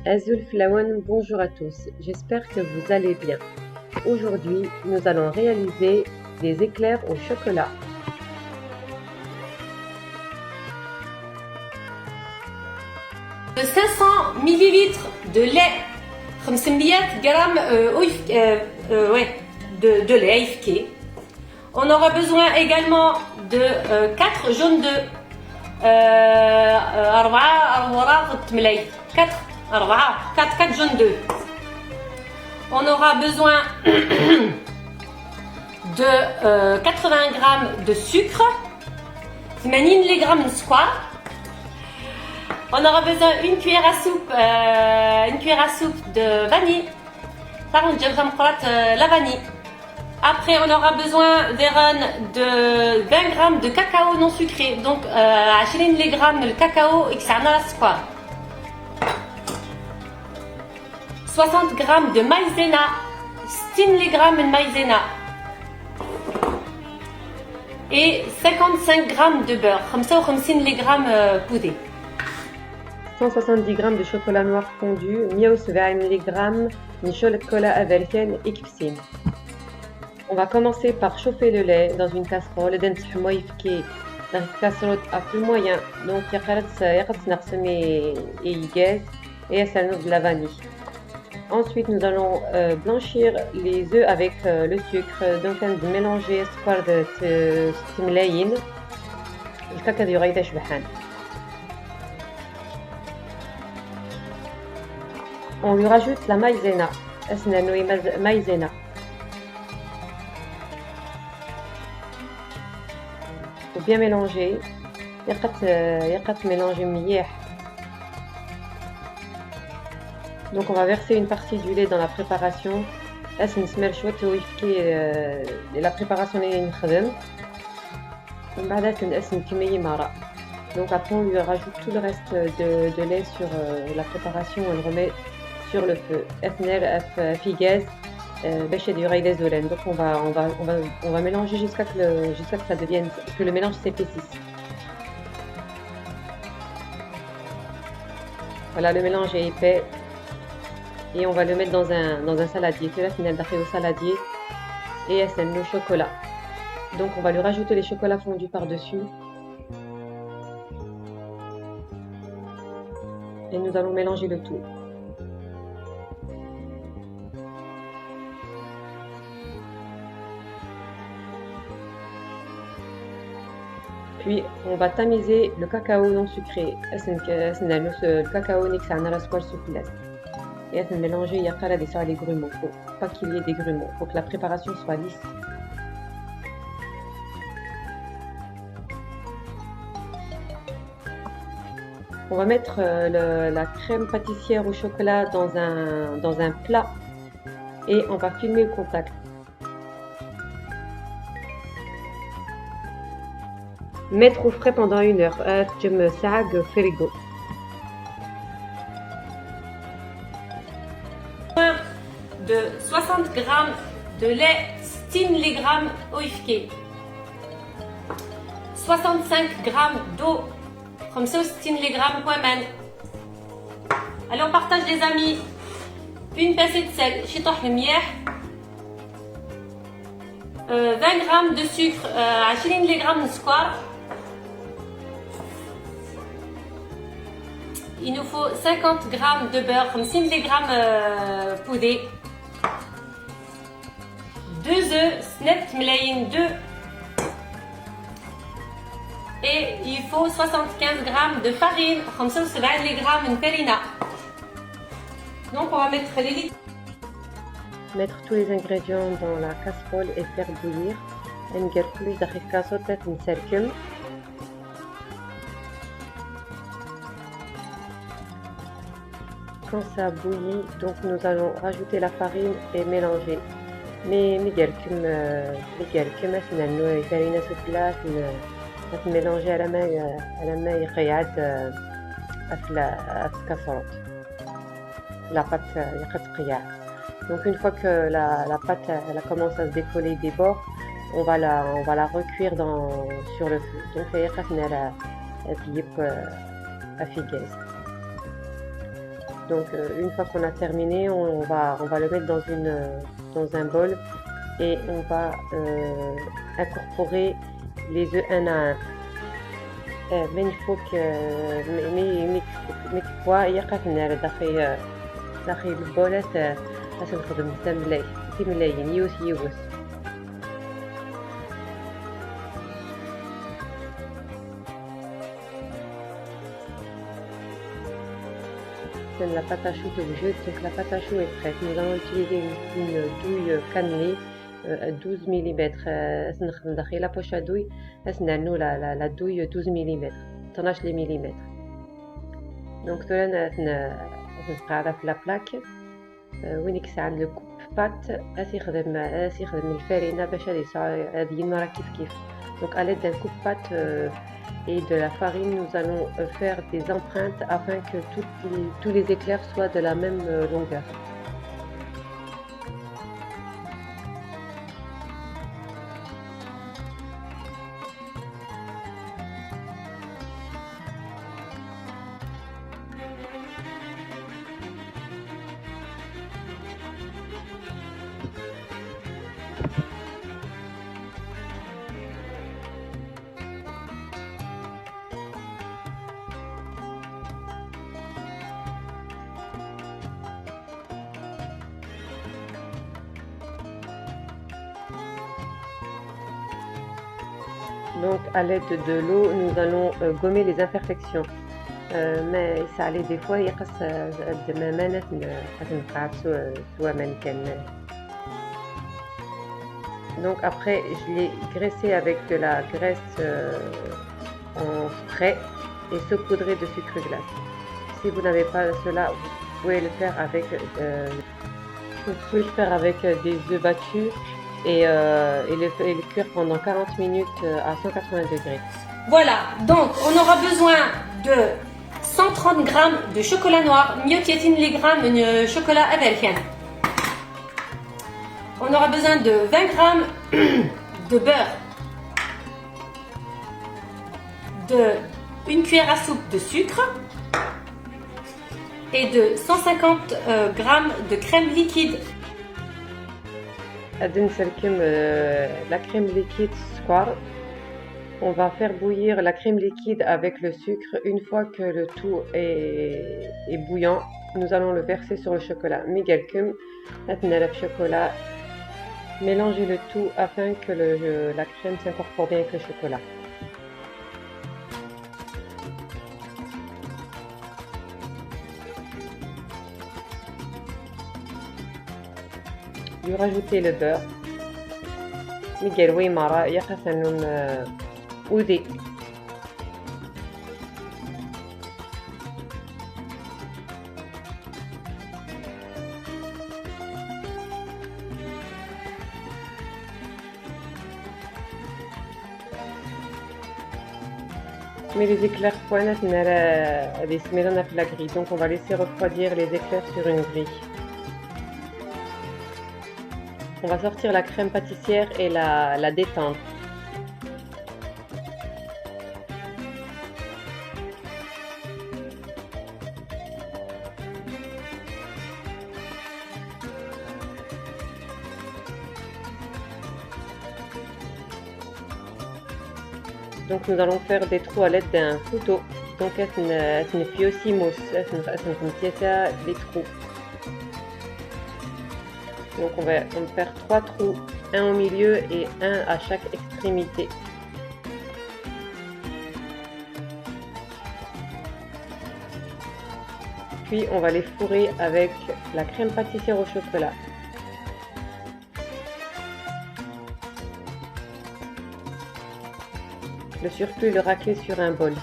Azul Flawan, bonjour à tous, j'espère que vous allez bien. Aujourd'hui, nous allons réaliser des éclairs au chocolat. De 500 ml de lait, 500 grammes de lait ifké. On aura besoin également de 4 jaunes d'œufs. 4 jaunes d'œufs. On aura besoin de 80 g de sucre, 80 g de square. On aura besoin d'une cuillère à soupe de vanille. La vanille. Après, on aura besoin de 20 g de cacao non sucré. Donc, 20 g de cacao et 60 g de maïzena, 60 g de maïzena et 55 g de beurre, 55 g poudé. 170 g de chocolat noir fondu, 170 g de chocolat américain XC. On va commencer par chauffer le lait dans une casserole. Dans une casserole à feu moyen, donc il y a de la vanille. Ensuite, nous allons blanchir les œufs avec le sucre. Donc, on va mélanger le cacao du raïda shbahan. On lui rajoute la maïzena. Maïzena. Faut bien mélanger. Mélanger مليح. Donc on va verser une partie du lait dans la préparation. Là c'est une la préparation اللي نخدم. ومن بعد نكمل مرة. Donc après on lui rajoute tout le reste de lait sur la préparation, on le remet sur le feu. في gaz باش يدير des زولان. Donc on va mélanger jusqu'à que ça devienne, que le mélange s'épaississe. Voilà, le mélange est épais et on va le mettre dans un saladier. Là final d'après au saladier et le chocolat. Donc on va lui rajouter les chocolats fondus par-dessus. Et nous allons mélanger le tout. Puis on va tamiser le cacao non sucré. Le cacao et à mélanger il y a des grumeaux. Faut pas qu'il y ait des grumeaux. Faut que la préparation soit lisse. On va mettre la crème pâtissière au chocolat dans un plat et on va filmer le contact. Mettre au frais pendant 1 heure. Frigo. De 60 g de lait, 60 g oifké, 65 g d'eau, 65 g poimen. Allez, on partage les amis. Une pincée de sel, 20 g de sucre, 20 g de square. Il nous faut 50 g de beurre, 50 g poudé. 2 œufs, 2. Et il faut 75 g de farine, 75 g de farina. Donc on va mettre les litres. Mettre tous les ingrédients dans la casserole et faire bouillir. ندير كلش داخل كاسوطة نسركم. Quand ça bouillit, donc nous allons rajouter la farine et mélanger. Mais mélanger à la main يقيعد في الكاسوط. La pâte يقيع. Donc une fois que la pâte elle commence à se décoller des bords, on va la recuire sur le feu. Donc elle à gaz. Donc une fois qu'on a terminé, on va le mettre dans un bol et on va incorporer les œufs un à un. من فوق ميك بوا يقف نار داخل البولات باش نخدم حتى ملاي كي ملايين يوس la pâte à choux que je jette. Donc la pâte à choux est prête. Nous allons utiliser une douille cannelée 12 mm. نخدم داخل poche à douille. نعملو la douille 12 mm. 12 mm. Donc là نبقى على في لا بلاك وين يكسعن لو كوب بات يخدم الفارينة باش هادي المرة كيف. Donc à l'aide d'un coupe-pâte et de la farine, nous allons faire des empreintes afin que tous les éclairs soient de la même longueur. Donc à l'aide de l'eau, nous allons gommer les imperfections. Mais ça allait des fois يقص الدمامات نقعد سوا ما كان. Donc après, je l'ai graissé avec de la graisse en spray et saupoudré de sucre glace. Si vous n'avez pas cela, vous pouvez le faire avec des œufs battus et le cuire pendant 40 minutes à 180 degrés. Voilà, donc on aura besoin de 130 g de chocolat noir, 130 mg de chocolat américain. On aura besoin de 20 g de beurre, de une cuillère à soupe de sucre et de 150 g de crème liquide. La crème liquide square. On va faire bouillir la crème liquide avec le sucre. Une fois que le tout est bouillant, nous allons le verser sur le chocolat. Chocolat. Mélangez le tout afin que la crème s'incorpore bien avec le chocolat. Lui rajouter le beurre. Miguel Weimara يقفنون أودي. Mais les éclairs pointent des semaines à la grille, donc on va laisser refroidir les éclairs sur une grille. On va sortir la crème pâtissière et la détendre. Donc nous allons faire des trous à l'aide d'un couteau. Donc une fille aussi mousse, des trous. Donc on va faire 3 trous, un au milieu et un à chaque extrémité. Puis on va les fourrer avec la crème pâtissière au chocolat. Le surplus le racler sur un bol.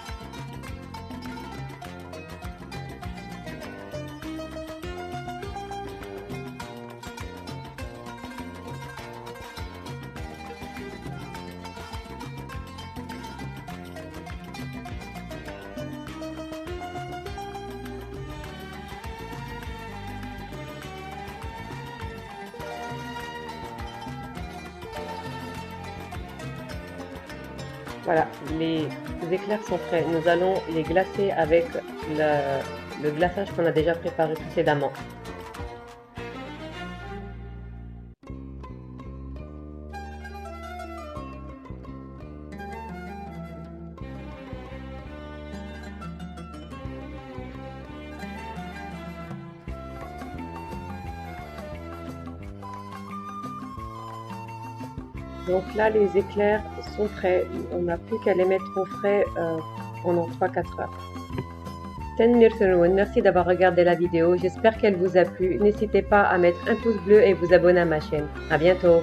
Voilà, les éclairs sont prêts. Nous allons les glacer avec le glaçage qu'on a déjà préparé précédemment. Donc là, les éclairs sont prêts. On n'a plus qu'à les mettre au frais pendant 3-4 heures. Merci d'avoir regardé la vidéo. J'espère qu'elle vous a plu. N'hésitez pas à mettre un pouce bleu et vous abonner à ma chaîne. À bientôt.